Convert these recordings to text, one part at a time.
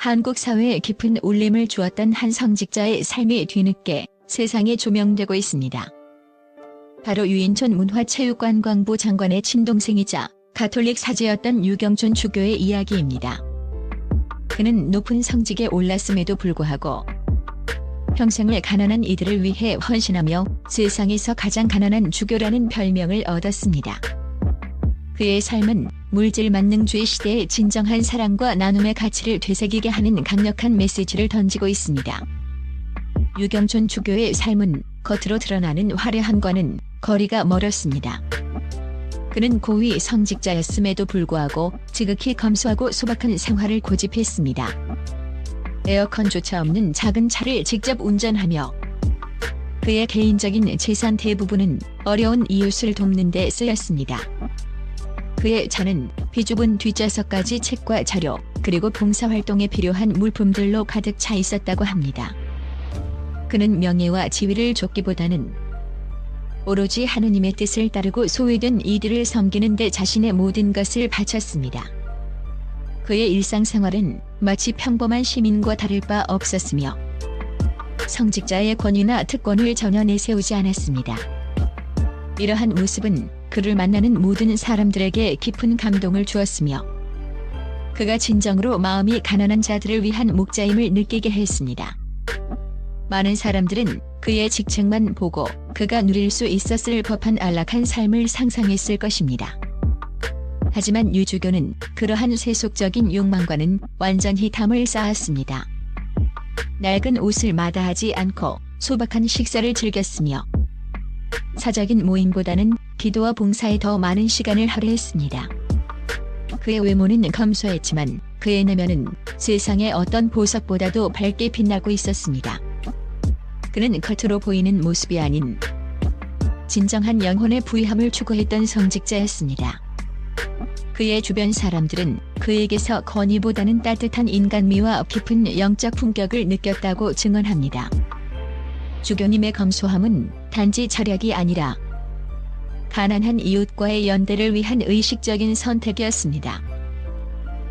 한국 사회에 깊은 울림을 주었던 한 성직자의 삶이 뒤늦게 세상에 조명되고 있습니다. 바로 유인촌 문화체육관광부 장관의 친동생이자 가톨릭 사제였던 유경촌 주교의 이야기입니다. 그는 높은 성직에 올랐음에도 불구하고 평생을 가난한 이들을 위해 헌신하며 세상에서 가장 가난한 주교라는 별명을 얻었습니다. 그의 삶은 물질 만능주의 시대의 진정한 사랑과 나눔의 가치를 되새기게 하는 강력한 메시지를 던지고 있습니다. 유경촌 주교의 삶은 겉으로 드러나는 화려함과는 거리가 멀었습니다. 그는 고위 성직자였음에도 불구하고 지극히 검소하고 소박한 생활을 고집했습니다. 에어컨조차 없는 작은 차를 직접 운전하며 그의 개인적인 재산 대부분은 어려운 이웃을 돕는 데 쓰였습니다. 그의 차는 비좁은 뒷좌석까지 책과 자료 그리고 봉사활동에 필요한 물품들로 가득 차 있었다고 합니다. 그는 명예와 지위를 쫓기보다는 오로지 하느님의 뜻을 따르고 소외된 이들을 섬기는 데 자신의 모든 것을 바쳤습니다. 그의 일상생활은 마치 평범한 시민과 다를 바 없었으며 성직자의 권위나 특권을 전혀 내세우지 않았습니다. 이러한 모습은 그를 만나는 모든 사람들에게 깊은 감동을 주었으며 그가 진정으로 마음이 가난한 자들을 위한 목자임을 느끼게 했습니다. 많은 사람들은 그의 직책만 보고 그가 누릴 수 있었을 법한 안락한 삶을 상상했을 것입니다. 하지만 유 주교는 그러한 세속적인 욕망과는 완전히 담을 쌓았습니다. 낡은 옷을 마다하지 않고 소박한 식사를 즐겼으며 사적인 모임보다는 기도와 봉사에 더 많은 시간을 할애했습니다. 그의 외모는 검소했지만 그의 내면은 세상의 어떤 보석보다도 밝게 빛나고 있었습니다. 그는 겉으로 보이는 모습이 아닌 진정한 영혼의 부유함을 추구했던 성직자였습니다. 그의 주변 사람들은 그에게서 권위보다는 따뜻한 인간미와 깊은 영적 품격을 느꼈다고 증언합니다. 주교님의 검소함은 단지 철학이 아니라 가난한 이웃과의 연대를 위한 의식적인 선택이었습니다.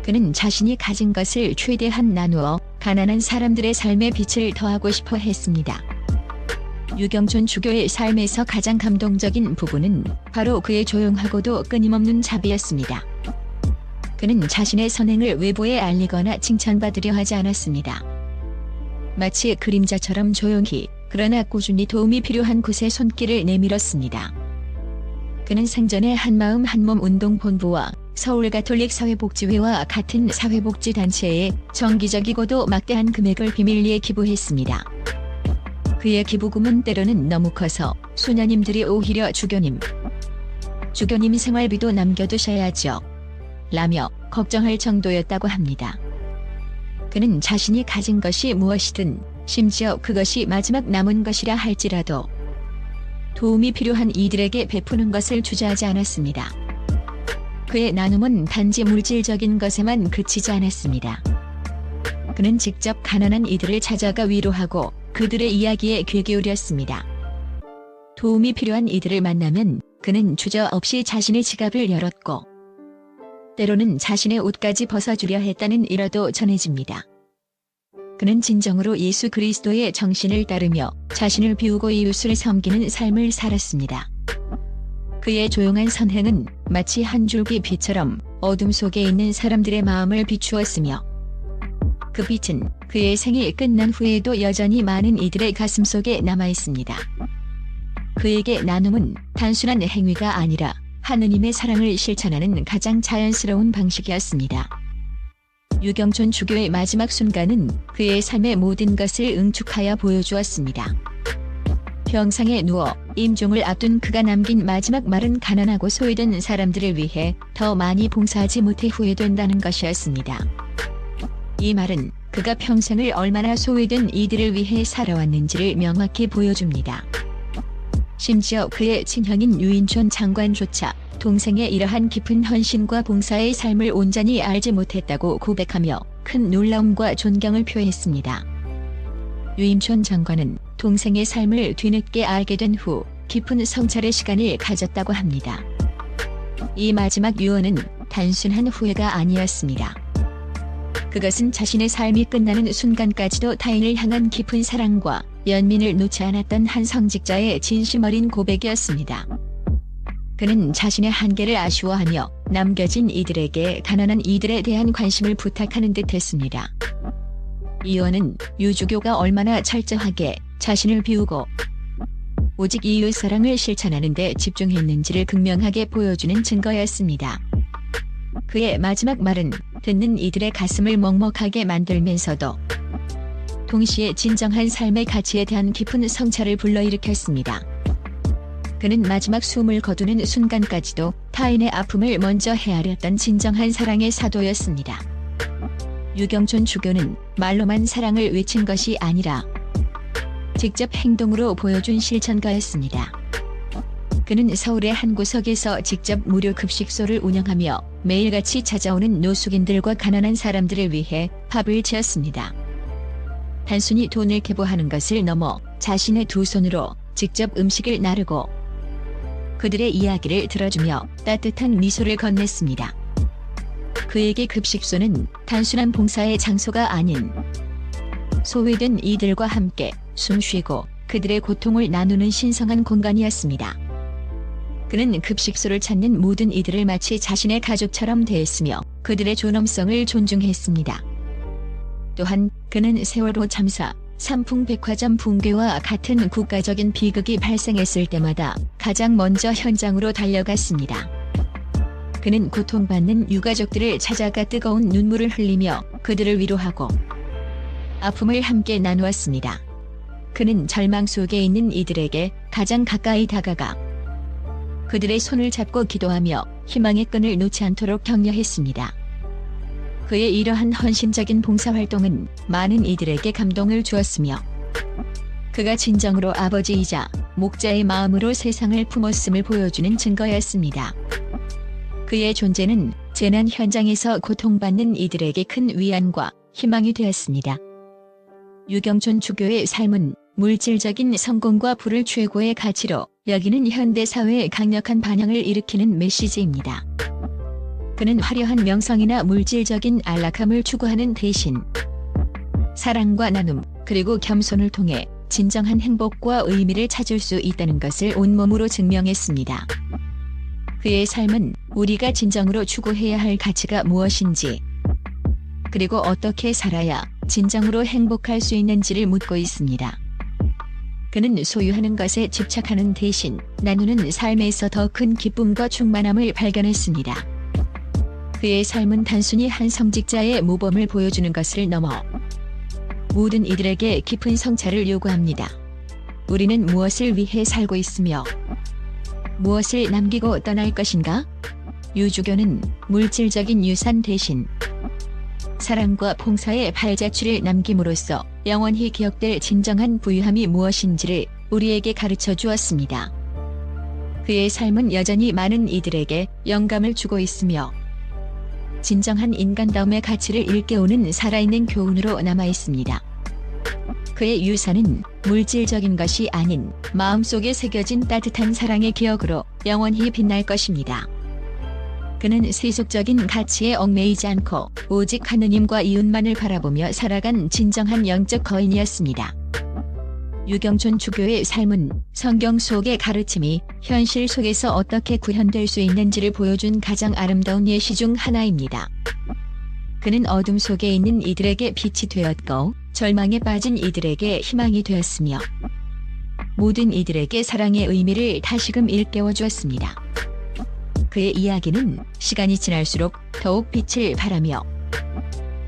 그는 자신이 가진 것을 최대한 나누어 가난한 사람들의 삶에 빛을 더하고 싶어 했습니다. 유경촌 주교의 삶에서 가장 감동적인 부분은 바로 그의 조용하고도 끊임없는 자비였습니다. 그는 자신의 선행을 외부에 알리거나 칭찬받으려 하지 않았습니다. 마치 그림자처럼 조용히 그러나 꾸준히 도움이 필요한 곳에 손길을 내밀었습니다. 그는 생전에 한마음 한몸 운동본부와 서울가톨릭 사회복지회와 같은 사회복지단체에 정기적이고도 막대한 금액을 비밀리에 기부했습니다. 그의 기부금은 때로는 너무 커서 수녀님들이 오히려 주교님 생활비도 남겨두셔야죠 라며 걱정할 정도였다고 합니다. 그는 자신이 가진 것이 무엇이든 심지어 그것이 마지막 남은 것이라 할지라도 도움이 필요한 이들에게 베푸는 것을 주저하지 않았습니다. 그의 나눔은 단지 물질적인 것에만 그치지 않았습니다. 그는 직접 가난한 이들을 찾아가 위로하고 그들의 이야기에 귀 기울였습니다. 도움이 필요한 이들을 만나면 그는 주저없이 자신의 지갑을 열었고 때로는 자신의 옷까지 벗어주려 했다는 일화도 전해집니다. 그는 진정으로 예수 그리스도의 정신을 따르며 자신을 비우고 이웃을 섬기는 삶을 살았습니다. 그의 조용한 선행은 마치 한 줄기 빛처럼 어둠 속에 있는 사람들의 마음을 비추었으며 그 빛은 그의 생이 끝난 후에도 여전히 많은 이들의 가슴 속에 남아있습니다. 그에게 나눔은 단순한 행위가 아니라 하느님의 사랑을 실천하는 가장 자연스러운 방식이었습니다. 유경촌 주교의 마지막 순간은 그의 삶의 모든 것을 응축하여 보여주었습니다. 병상에 누워 임종을 앞둔 그가 남긴 마지막 말은 가난하고 소외된 사람들을 위해 더 많이 봉사하지 못해 후회된다는 것이었습니다. 이 말은 그가 평생을 얼마나 소외된 이들을 위해 살아왔는지를 명확히 보여줍니다. 심지어 그의 친형인 유인촌 장관조차 동생의 이러한 깊은 헌신과 봉사의 삶을 온전히 알지 못했다고 고백하며 큰 놀라움과 존경을 표했습니다. 유인촌 장관은 동생의 삶을 뒤늦게 알게 된 후 깊은 성찰의 시간을 가졌다고 합니다. 이 마지막 유언은 단순한 후회가 아니었습니다. 그것은 자신의 삶이 끝나는 순간까지도 타인을 향한 깊은 사랑과 연민을 놓지 않았던 한 성직자의 진심 어린 고백이었습니다. 그는 자신의 한계를 아쉬워하며 남겨진 이들에게 가난한 이들에 대한 관심을 부탁하는 듯 했습니다. 이원은 유주교가 얼마나 철저하게 자신을 비우고 오직 이웃사랑을 실천하는 데 집중했는지를 극명하게 보여주는 증거였습니다. 그의 마지막 말은 듣는 이들의 가슴을 먹먹하게 만들면서도 동시에 진정한 삶의 가치에 대한 깊은 성찰을 불러일으켰습니다. 그는 마지막 숨을 거두는 순간까지도 타인의 아픔을 먼저 헤아렸던 진정한 사랑의 사도였습니다. 유경촌 주교는 말로만 사랑을 외친 것이 아니라 직접 행동으로 보여준 실천가였습니다. 그는 서울의 한 구석에서 직접 무료 급식소를 운영하며 매일같이 찾아오는 노숙인들과 가난한 사람들을 위해 밥을 지었습니다. 단순히 돈을 계보하는 것을 넘어 자신의 두 손으로 직접 음식을 나르고 그들의 이야기를 들어주며 따뜻한 미소를 건넸습니다. 그에게 급식소는 단순한 봉사의 장소가 아닌 소외된 이들과 함께 숨쉬고 그들의 고통을 나누는 신성한 공간이었습니다. 그는 급식소를 찾는 모든 이들을 마치 자신의 가족처럼 대했으며 그들의 존엄성을 존중했습니다. 또한 그는 세월호 참사, 삼풍백화점 붕괴와 같은 국가적인 비극이 발생했을 때마다 가장 먼저 현장으로 달려갔습니다. 그는 고통받는 유가족들을 찾아가 뜨거운 눈물을 흘리며 그들을 위로하고 아픔을 함께 나누었습니다. 그는 절망 속에 있는 이들에게 가장 가까이 다가가 그들의 손을 잡고 기도하며 희망의 끈을 놓지 않도록 격려했습니다. 그의 이러한 헌신적인 봉사활동은 많은 이들에게 감동을 주었으며 그가 진정으로 아버지이자 목자의 마음으로 세상을 품었음을 보여주는 증거였습니다. 그의 존재는 재난 현장에서 고통받는 이들에게 큰 위안과 희망이 되었습니다. 유경촌 주교의 삶은 물질적인 성공과 부를 최고의 가치로 여기는 현대사회의 강력한 반향을 일으키는 메시지입니다. 그는 화려한 명성이나 물질적인 안락함을 추구하는 대신 사랑과 나눔 그리고 겸손을 통해 진정한 행복과 의미를 찾을 수 있다는 것을 온몸으로 증명했습니다. 그의 삶은 우리가 진정으로 추구해야 할 가치가 무엇인지 그리고 어떻게 살아야 진정으로 행복할 수 있는지를 묻고 있습니다. 그는 소유하는 것에 집착하는 대신 나누는 삶에서 더 큰 기쁨과 충만함을 발견했습니다. 그의 삶은 단순히 한 성직자의 모범을 보여주는 것을 넘어 모든 이들에게 깊은 성찰을 요구합니다. 우리는 무엇을 위해 살고 있으며 무엇을 남기고 떠날 것인가? 유주교는 물질적인 유산 대신 사랑과 봉사의 발자취를 남김으로써 영원히 기억될 진정한 부유함이 무엇인지를 우리에게 가르쳐 주었습니다. 그의 삶은 여전히 많은 이들에게 영감을 주고 있으며 진정한 인간다움의 가치를 일깨우는 살아있는 교훈으로 남아 있습니다. 그의 유산은 물질적인 것이 아닌 마음속에 새겨진 따뜻한 사랑의 기억으로 영원히 빛날 것입니다. 그는 세속적인 가치에 얽매이지 않고 오직 하느님과 이웃만을 바라보며 살아간 진정한 영적 거인이었습니다. 유경촌 주교의 삶은 성경 속의 가르침이 현실 속에서 어떻게 구현될 수 있는지를 보여준 가장 아름다운 예시 중 하나입니다. 그는 어둠 속에 있는 이들에게 빛이 되었고 절망에 빠진 이들에게 희망이 되었으며 모든 이들에게 사랑의 의미를 다시금 일깨워 주었습니다. 그의 이야기는 시간이 지날수록 더욱 빛을 발하며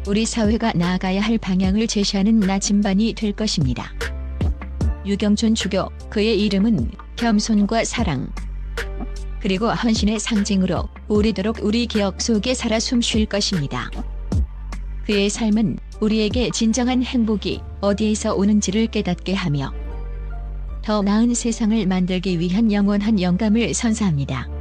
우리 사회가 나아가야 할 방향을 제시하는 나침반이 될 것입니다. 유경촌 주교, 그의 이름은 겸손과 사랑 그리고 헌신의 상징으로 오래도록 우리 기억 속에 살아 숨쉴 것입니다. 그의 삶은 우리에게 진정한 행복이 어디에서 오는지를 깨닫게 하며 더 나은 세상을 만들기 위한 영원한 영감을 선사합니다.